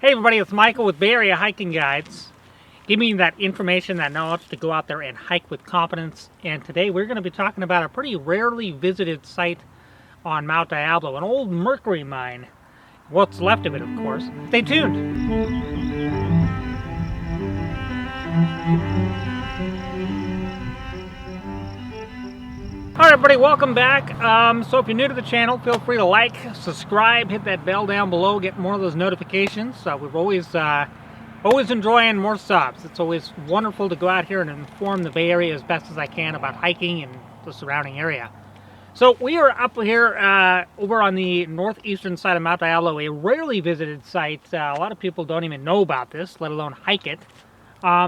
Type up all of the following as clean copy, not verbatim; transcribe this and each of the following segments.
Hey everybody, it's Michael with Bay Area Hiking Guides. Give me that information, that knowledge to go out there and hike with confidence. And today we're going to be talking about a pretty rarely visited site on Mount Diablo, an old mercury mine. What's left of it, of course. Stay tuned. Alright everybody, welcome back. So if you're new to the channel, feel free to like, subscribe, hit that bell down below, get more of those notifications. We're always enjoying more subs. It's always wonderful to go out here and inform the Bay Area as best as I can about hiking and the surrounding area. So we are up here over on the northeastern side of Mount Diablo, a rarely visited site. A lot of people don't even know about this, let alone hike it.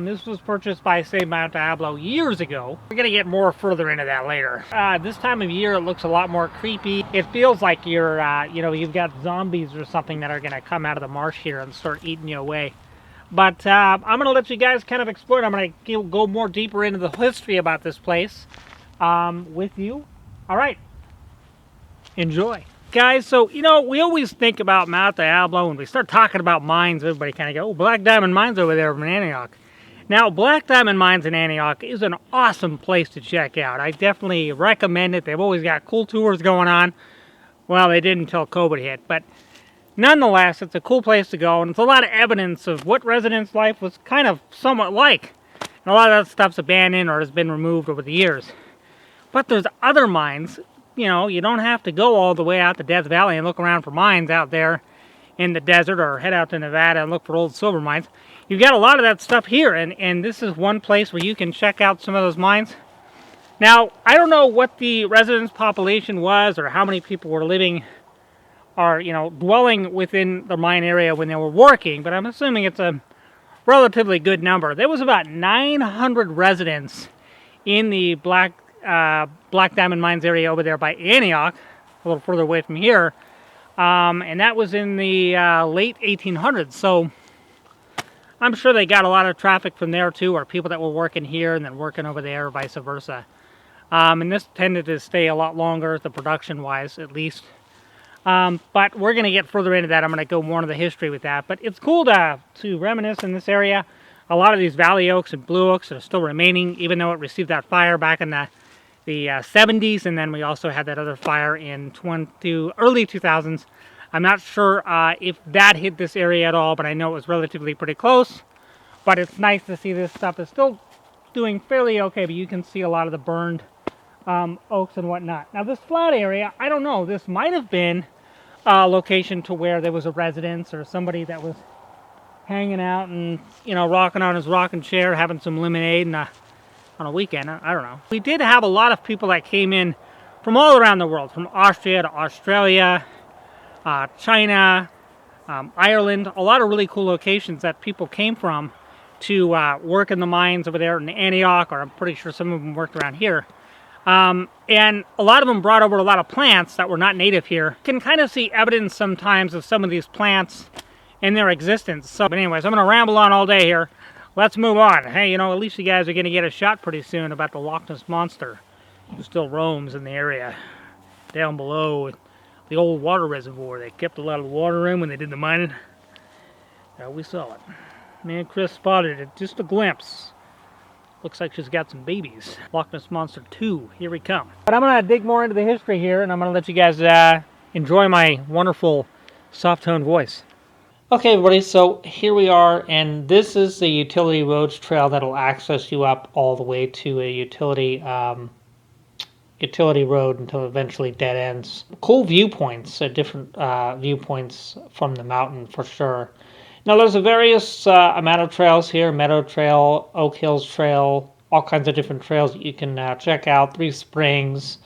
This was purchased by, say, Mount Diablo years ago. We're going to get more further into that later. This time of year, it looks a lot more creepy. It feels like you're, you've got zombies or something that are going to come out of the marsh here and start eating you away. But I'm going to let you guys kind of explore. I'm going to go more deeper into the history about this place with you. All right. Enjoy. Guys, so, we always think about Mount Diablo when we start talking about mines. Everybody kind of go, oh, Black Diamond Mines over there in Antioch. Now, Black Diamond Mines in Antioch is an awesome place to check out. I definitely recommend it. They've always got cool tours going on. Well, they didn't until COVID hit, but nonetheless, it's a cool place to go, and it's a lot of evidence of what residents' life was kind of somewhat like. And a lot of that stuff's abandoned or has been removed over the years. But there's other mines. You don't have to go all the way out to Death Valley and look around for mines out there in the desert or head out to Nevada and look for old silver mines. You've got a lot of that stuff here, and this is one place where you can check out some of those mines. Now, I don't know what the residence population was or how many people were living or, dwelling within the mine area when they were working, but I'm assuming it's a relatively good number. There was about 900 residents in the Black Diamond Mines area over there by Antioch, a little further away from here, and that was in the late 1800s, so I'm sure they got a lot of traffic from there too, or people that were working here and then working over there, or vice versa. And this tended to stay a lot longer, the production-wise at least. But we're going to get further into that. I'm going to go more into the history with that. But it's cool to reminisce in this area. A lot of these valley oaks and blue oaks are still remaining, even though it received that fire back in the 70s, and then we also had that other fire in early 2000s. I'm not sure if that hit this area at all, but I know it was relatively pretty close. But it's nice to see this stuff is still doing fairly okay, but you can see a lot of the burned oaks and whatnot. Now this flat area, I don't know, this might have been a location to where there was a residence or somebody that was hanging out and, rocking on his rocking chair, having some lemonade and on a weekend. I don't know. We did have a lot of people that came in from all around the world, from Austria to Australia, China, Ireland, a lot of really cool locations that people came from to work in the mines over there in Antioch, or I'm pretty sure some of them worked around here. And a lot of them brought over a lot of plants that were not native here. You can kind of see evidence sometimes of some of these plants in their existence. So, but anyways, I'm going to ramble on all day here. Let's move on. Hey, at least you guys are going to get a shot pretty soon about the Loch Ness Monster, who still roams in the area down below the old water reservoir. They kept a lot of the water in when they did the mining. We saw it. Me and Chris spotted it, just a glimpse. Looks like she's got some babies. Loch Ness Monster 2, here we come. But I'm going to dig more into the history here, and I'm going to let you guys enjoy my wonderful soft-toned voice. Okay, everybody, so here we are, and this is the utility roads trail that'll access you up all the way to a utility road until it eventually dead ends. Cool viewpoints, different viewpoints from the mountain for sure. Now there's a various amount of trails here: Meadow Trail, Oak Hills Trail, all kinds of different trails that you can check out. Three Springs.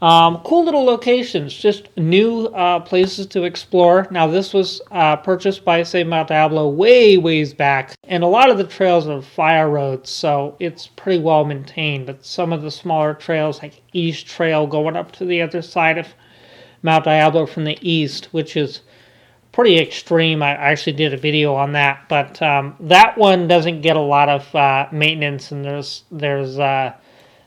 Cool little locations, just new places to explore. Now this was purchased by, say, Mount Diablo ways back, and a lot of the trails are fire roads, so it's pretty well maintained. But some of the smaller trails, like East Trail going up to the other side of Mount Diablo from the east, which is pretty extreme. I actually did a video on that, but that one doesn't get a lot of maintenance, and there's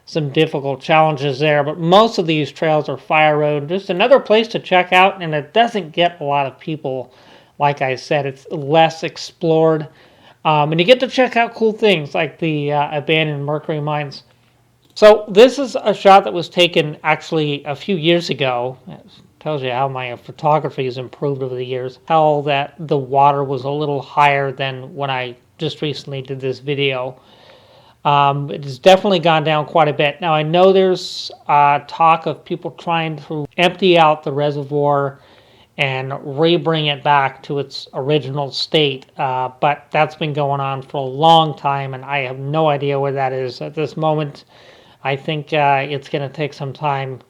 some difficult challenges there, but most of these trails are fire road. Just another place to check out, and it doesn't get a lot of people like I said, it's less explored. And you get to check out cool things like the abandoned mercury mines. So this is a shot that was taken actually a few years ago. It tells you how my photography has improved over the years. How that the water was a little higher than when I just recently did this video. It has definitely gone down quite a bit. Now I know there's talk of people trying to empty out the reservoir and re-bring it back to its original state. But that's been going on for a long time, and I have no idea where that is at this moment. I think it's going to take some time,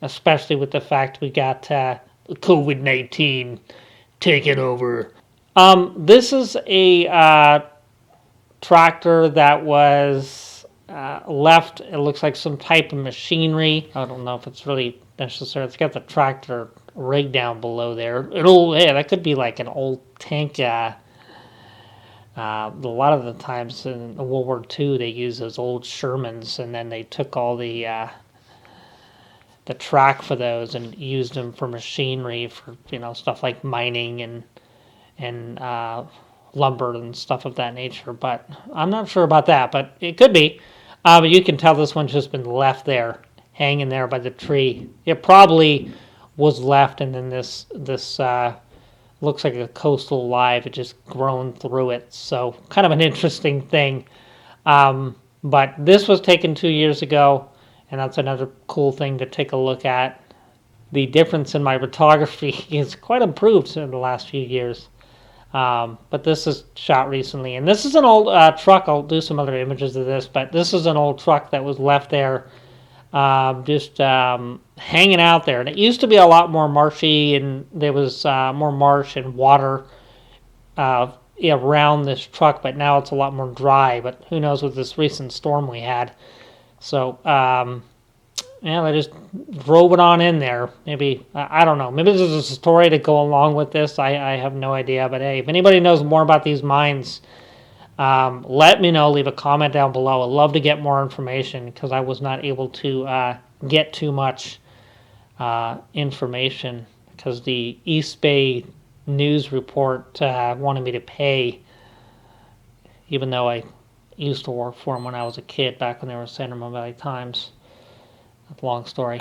especially with the fact we got COVID-19 taking over. This is a tractor that was left. It looks like some type of machinery. I don't know if it's really necessary. It's got the tractor rig down below there. That could be like an old tank. A lot of the times in World War II, they used those old Shermans, and then they took all the track for those and used them for machinery for stuff like mining and lumber and stuff of that nature. But I'm not sure about that. But it could be. But you can tell this one's just been left there, hanging there by the tree. It probably was left, and then this looks like a coastal live. It just grown through it. So kind of an interesting thing. But this was taken 2 years ago, and that's another cool thing to take a look at. The difference in my photography is quite improved in the last few years. But this is shot recently, and this is an old truck. I'll do some other images of this, but this is an old truck that was left there just hanging out there. And it used to be a lot more marshy, and there was more marsh and water around this truck, but now it's a lot more dry. But who knows with this recent storm we had. So, they just drove it on in there. Maybe, I don't know. Maybe there's a story to go along with this. I have no idea. But hey, if anybody knows more about these mines, let me know. Leave a comment down below. I'd love to get more information because I was not able to get too much information because the East Bay News Report wanted me to pay, even though I used to work for them when I was a kid, back when they were San Ramon Valley Times. That's a long story.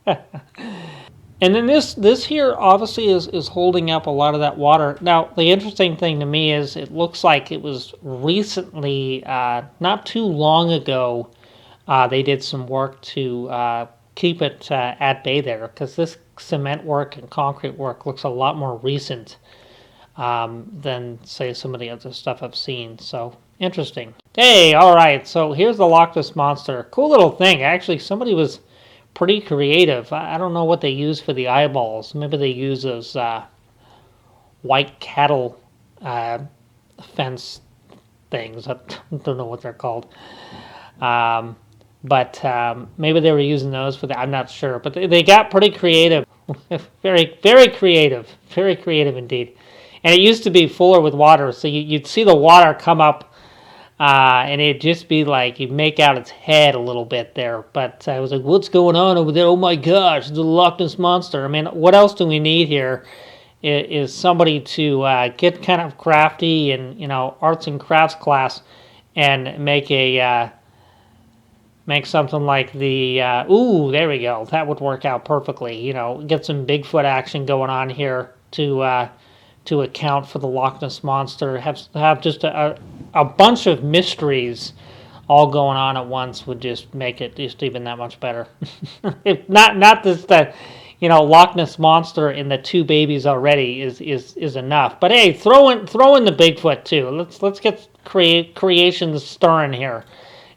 And then this here obviously is holding up a lot of that water. Now, the interesting thing to me is it looks like it was recently, not too long ago, they did some work to keep it at bay there, because this cement work and concrete work looks a lot more recent than, say, some of the other stuff I've seen. So, interesting. Hey, all right, so here's the Loch Ness Monster. Cool little thing. Actually, somebody was pretty creative. I don't know what they use for the eyeballs. Maybe they use those white cattle fence things. I don't know what they're called. But maybe they were using those for I'm not sure. But they got pretty creative. Very, very creative. Very creative indeed. And it used to be fuller with water, so you'd see the water come up, and it'd just be like, you'd make out its head a little bit there. But I was like, what's going on over there? Oh my gosh, the Loch Ness Monster. I mean, what else do we need here is somebody to get kind of crafty and, arts and crafts class and make something like the, there we go. That would work out perfectly. Get some Bigfoot action going on here to account for the Loch Ness Monster. Have just a bunch of mysteries all going on at once would just make it just even that much better. If not this Loch Ness Monster and the two babies already is enough. But hey, throw in the Bigfoot too. Let's get creations stirring here.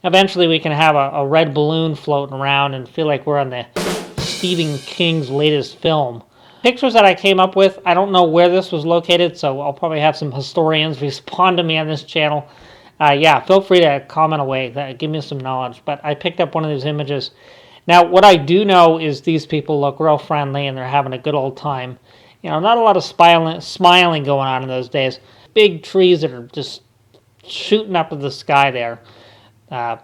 Eventually we can have a red balloon floating around and feel like we're on the Stephen King's latest film. Pictures that I came up with, I don't know where this was located, so I'll probably have some historians respond to me on this channel. Feel free to comment away. Give me some knowledge. But I picked up one of these images. Now, what I do know is these people look real friendly and they're having a good old time. Not a lot of smiling going on in those days. Big trees that are just shooting up to the sky there,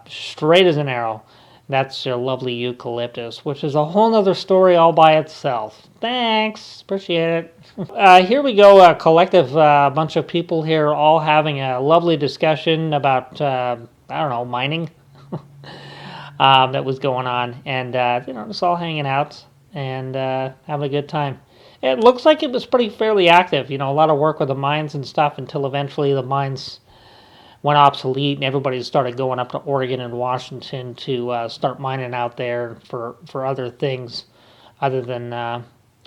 straight as an arrow. That's your lovely eucalyptus, which is a whole nother story all by itself. Thanks. Appreciate it. Here we go, a collective bunch of people here all having a lovely discussion about, I don't know, mining that was going on. And, just all hanging out and having a good time. It looks like it was pretty fairly active. A lot of work with the mines and stuff until eventually the mines went obsolete and everybody started going up to Oregon and Washington to start mining out there for other things other than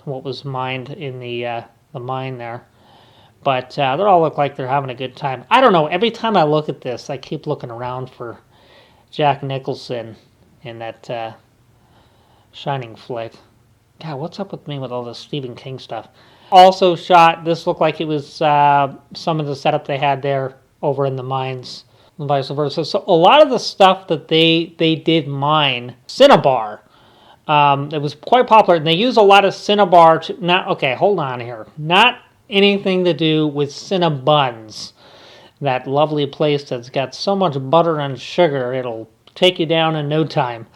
what was mined in the mine there. But they all look like they're having a good time. I don't know. Every time I look at this, I keep looking around for Jack Nicholson in that Shining flick. God, what's up with me with all this Stephen King stuff? Also shot, this looked like it was some of the setup they had there over in the mines and vice versa. So a lot of the stuff that they did mine, Cinnabar, it was quite popular, and they use a lot of Cinnabar to, hold on here. Not anything to do with Cinnabuns, that lovely place that's got so much butter and sugar, it'll take you down in no time.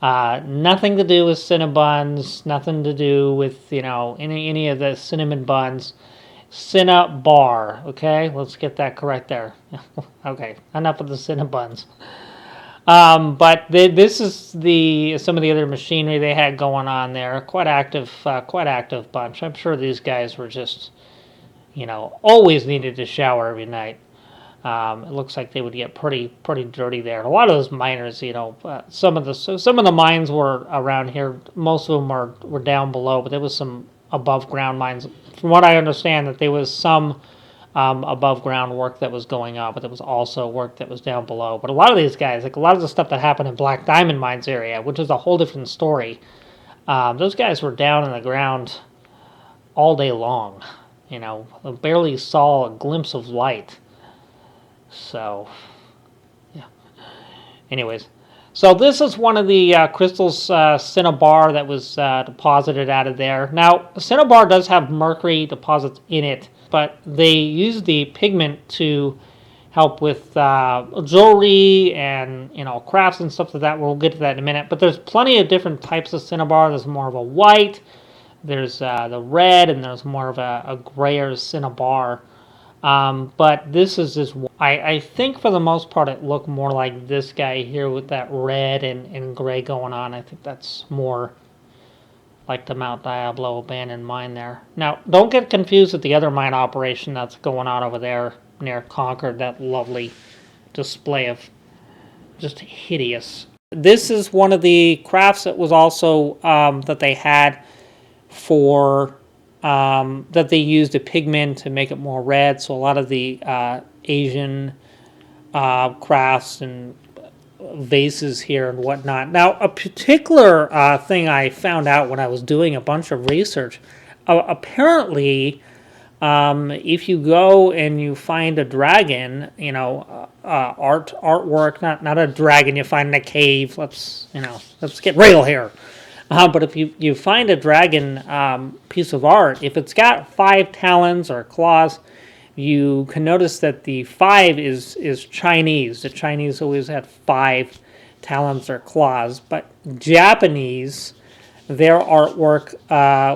Nothing to do with Cinnabuns, nothing to do with, any of the cinnamon buns. Cinnabar, okay? Let's get that correct there. Okay, enough of the Cinnabuns. But this is some of the other machinery they had going on there. Quite active bunch. I'm sure these guys were just, always needed to shower every night. It looks like they would get pretty dirty there. And a lot of those miners, some of the mines were around here. Most of them were down below, but there was some above ground mines. From what I understand, that there was some above ground work that was going on, but there was also work that was down below. But a lot of these guys, like a lot of the stuff that happened in Black Diamond Mines area, which is a whole different story, those guys were down in the ground all day long. Barely saw a glimpse of light. So, yeah. Anyways, so this is one of the crystals, Cinnabar, that was deposited out of there. Now, Cinnabar does have mercury deposits in it, but they use the pigment to help with jewelry and crafts and stuff like that. We'll get to that in a minute. But there's plenty of different types of Cinnabar. There's more of a white, there's the red, and there's more of a grayer Cinnabar. But this is just, I think for the most part it looked more like this guy here with that red and gray going on. I think that's more like the Mount Diablo abandoned mine there. Now, don't get confused with the other mine operation that's going on over there near Concord, that lovely display of just hideous. This is one of the crafts that was also, that they had for, that they used a pigment to make it more red. So a lot of the Asian crafts and vases here and whatnot. Now, a particular thing I found out when I was doing a bunch of research, apparently, if you go and you find a dragon, artwork, not a dragon you find in a cave. Let's get real here. But if you find a dragon piece of art, if it's got 5 talons or claws, you can notice that the 5 is Chinese. The Chinese always had 5 talons or claws, but Japanese, their artwork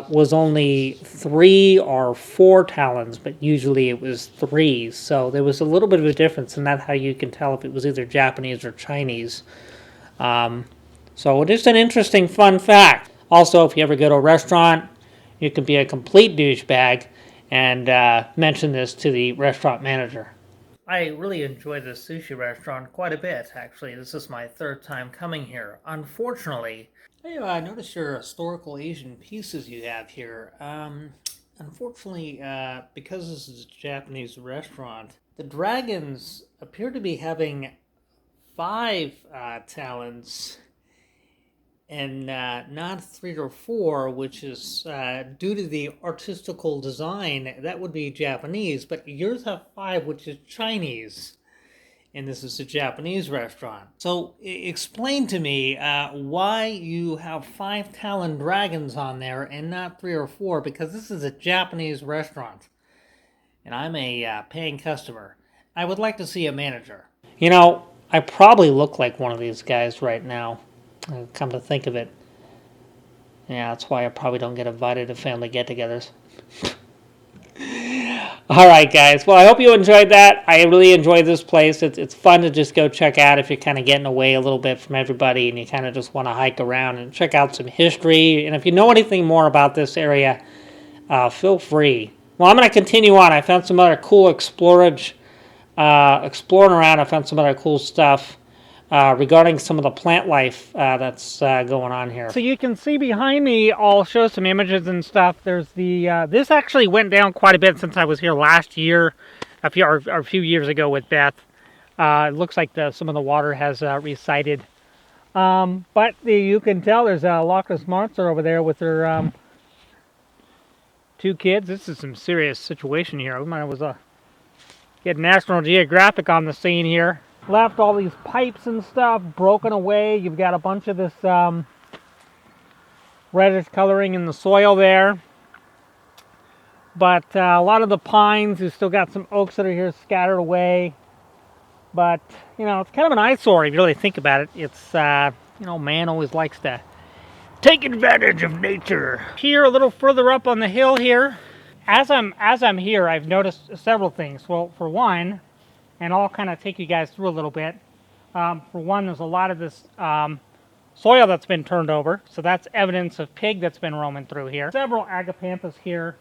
was only 3 or 4 talons, but usually it was 3. So there was a little bit of a difference, and that's how you can tell if it was either Japanese or Chinese. So just an interesting fun fact. Also, if you ever go to a restaurant, you can be a complete douchebag and mention this to the restaurant manager. I really enjoy this sushi restaurant quite a bit, actually. This is my 3rd time coming here. Unfortunately, I noticed your historical Asian pieces you have here. Unfortunately, because this is a Japanese restaurant, the dragons appear to be having 5 talons and not 3 or 4, which is due to the artistical design, that would be Japanese, but yours have 5, which is Chinese, and this is a Japanese restaurant. So explain to me why you have 5 talon dragons on there and not 3 or 4, because this is a Japanese restaurant, and I'm a paying customer. I would like to see a manager. I probably look like one of these guys right now. Come to think of it. Yeah, that's why I probably don't get invited to family get-togethers. Alright guys, well I hope you enjoyed that. I really enjoyed this place. It's fun to just go check out if you're kind of getting away a little bit from everybody and you kind of just want to hike around and check out some history. And if you know anything more about this area, feel free. Well, I'm going to continue on. I found some other cool exploring around. I found some other cool stuff regarding some of the plant life that's going on here. So you can see behind me, I'll show some images and stuff. There's the, this actually went down quite a bit since I was here last year, or a few years ago with Beth. It looks like some of the water has receded. But you can tell there's a Loch Ness Monster over there with her two kids. This is some serious situation here. We might as well get National Geographic on the scene here. Left all these pipes and stuff broken away. You've got a bunch of this reddish coloring in the soil there. But a lot of the pines, you've still got some oaks that are here scattered away. But, you know, it's kind of an eyesore if you really think about it. It's, you know, man always likes to take advantage of nature. Here, a little further up on the hill here, as I'm here, I've noticed several things. Well, for one, and I'll kind of take you guys through a little bit. For one, there's a lot of this soil that's been turned over, so that's evidence of pig that's been roaming through here. Several agapanthus here,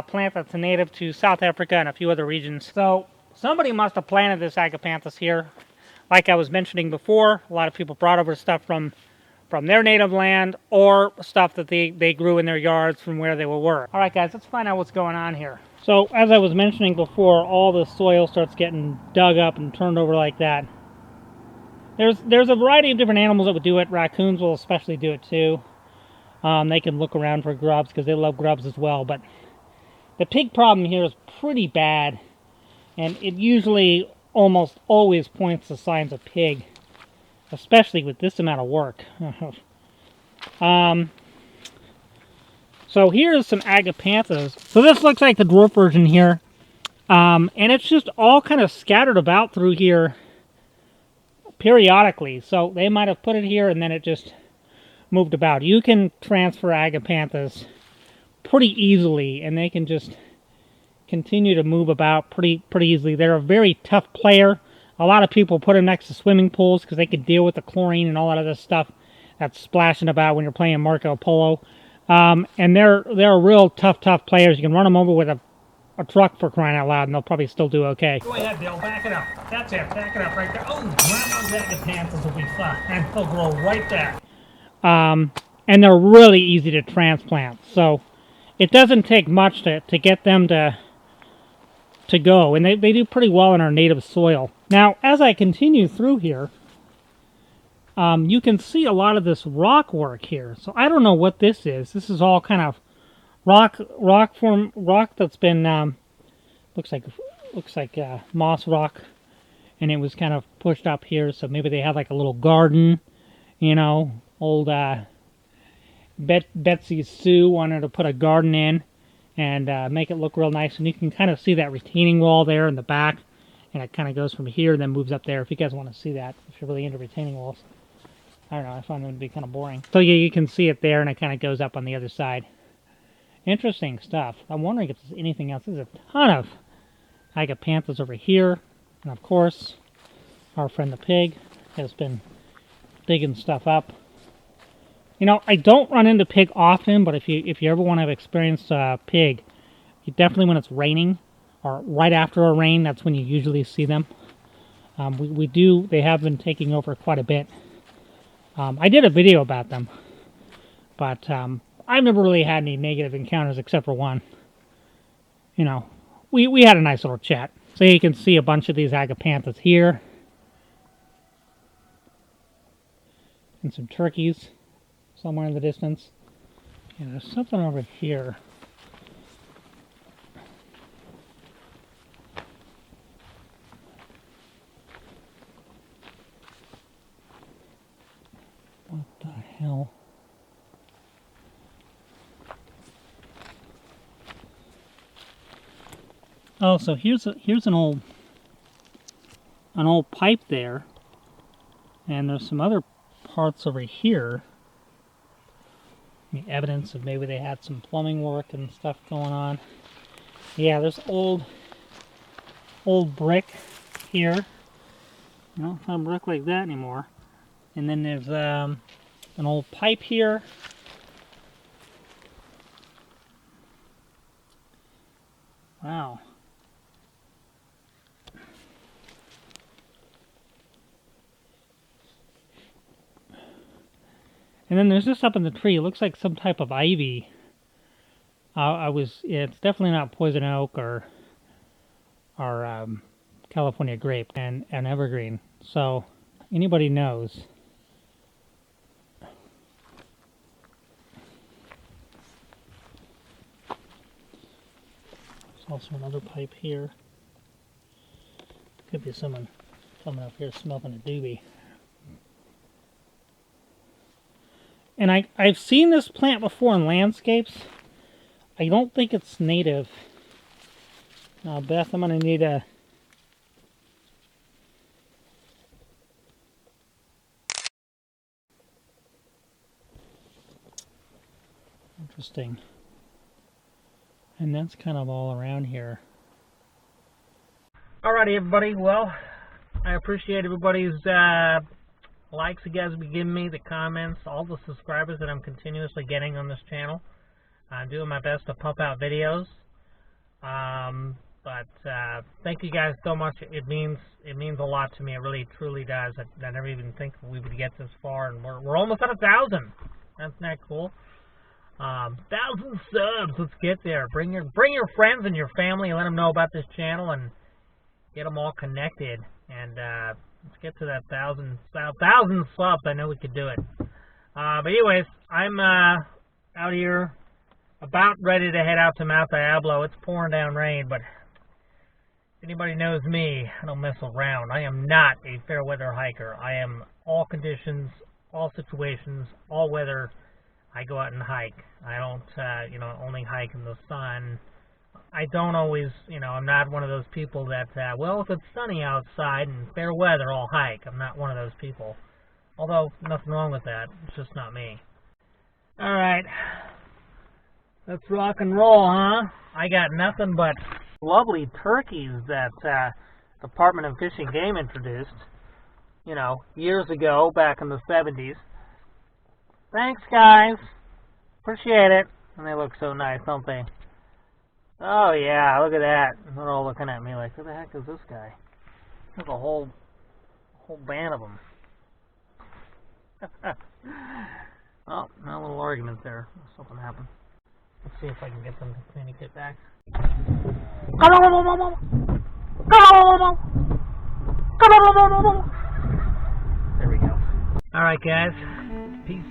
plant that's native to South Africa and a few other regions. So somebody must have planted this agapanthus here. Like I was mentioning before, a lot of people brought over stuff from their native land or stuff that they grew in their yards from where they were. All right, guys, let's find out what's going on here. So, as I was mentioning before, all the soil starts getting dug up and turned over like that. There's a variety of different animals that would do it. Raccoons will especially do it too. They can look around for grubs because they love grubs as well. But the pig problem here is pretty bad, and it usually almost always points to signs of pig, especially with this amount of work. So here's some agapanthus. So this looks like the dwarf version here. And it's just all kind of scattered about through here periodically. So they might have put it here and then it just moved about. You can transfer agapanthus pretty easily and they can just continue to move about pretty easily. They're a very tough player. A lot of people put them next to swimming pools because they can deal with the chlorine and all that other stuff that's splashing about when you're playing Marco Polo. And they're real tough players. You can run them over with a truck for crying out loud, and they'll probably still do okay. Go ahead, Bill. Back it up. That's it. Back it up right there. Oh, grandma's agapanthus will be fun, and they'll grow right there. And they're really easy to transplant. So it doesn't take much to get them to go, and they do pretty well in our native soil. Now, as I continue through here, you can see a lot of this rock work here. So I don't know what this is. This is all kind of rock that's been looks like moss rock, and it was kind of pushed up here. So maybe they had like a little garden, you know. Old Betsy Sue wanted to put a garden in and make it look real nice. And you can kind of see that retaining wall there in the back, and it kind of goes from here and then moves up there. If you guys want to see that, if you're really into retaining walls. I don't know, I find them to be kind of boring. So yeah, you can see it there, and it kind of goes up on the other side. Interesting stuff. I'm wondering if there's anything else. There's a ton of agapanthus over here. And of course, our friend the pig has been digging stuff up. You know, I don't run into pig often, but if you ever want to experience pig, you definitely, when it's raining, or right after a rain, that's when you usually see them. They have been taking over quite a bit. I did a video about them, but I've never really had any negative encounters except for one. You know, we had a nice little chat. So you can see a bunch of these agapanthus here. And some turkeys somewhere in the distance. And there's something over here. What the hell? Oh, so here's an old pipe there, and there's some other parts over here. The evidence of maybe they had some plumbing work and stuff going on. Yeah, there's old brick here. You don't find brick like that anymore. And then there's an old pipe here. Wow. And then there's this up in the tree. It looks like some type of ivy. It's definitely not poison oak or California grape and evergreen. So anybody knows. There's also another pipe here. Could be someone coming up here smoking a doobie. And I've seen this plant before in landscapes. I don't think it's native. Now, Beth, I'm going to need a... Interesting. And that's kind of all around here. Alrighty, everybody. Well, I appreciate everybody's likes you guys have been giving me, the comments, all the subscribers that I'm continuously getting on this channel. I'm doing my best to pump out videos. But thank you guys so much. It means a lot to me. It really truly does. I never even think we would get this far, and we're almost at 1,000. That's not cool. 1,000 subs. Let's get there. Bring your friends and your family and let them know about this channel and get them all connected. And let's get to that 1,000 subs. I know we could do it. But anyways, I'm out here about ready to head out to Mount Diablo. It's pouring down rain, but if anybody knows me, I don't mess around. I am not a fair weather hiker. I am all conditions, all situations, all weather. I go out and hike. I don't, only hike in the sun. I don't always, I'm not one of those people that, well, if it's sunny outside and fair weather, I'll hike. I'm not one of those people. Although, nothing wrong with that. It's just not me. All right. Let's rock and roll, huh? I got nothing but lovely turkeys that Department of Fish and Game introduced, years ago, back in the 70s. Thanks, guys. Appreciate it. And they look so nice, don't they? Oh, yeah, look at that. They're all looking at me like, who the heck is this guy? There's a whole band of them. Oh, a little argument there. Something happened. Let's see if I can get them to communicate back. There we go. All right, guys. Peace.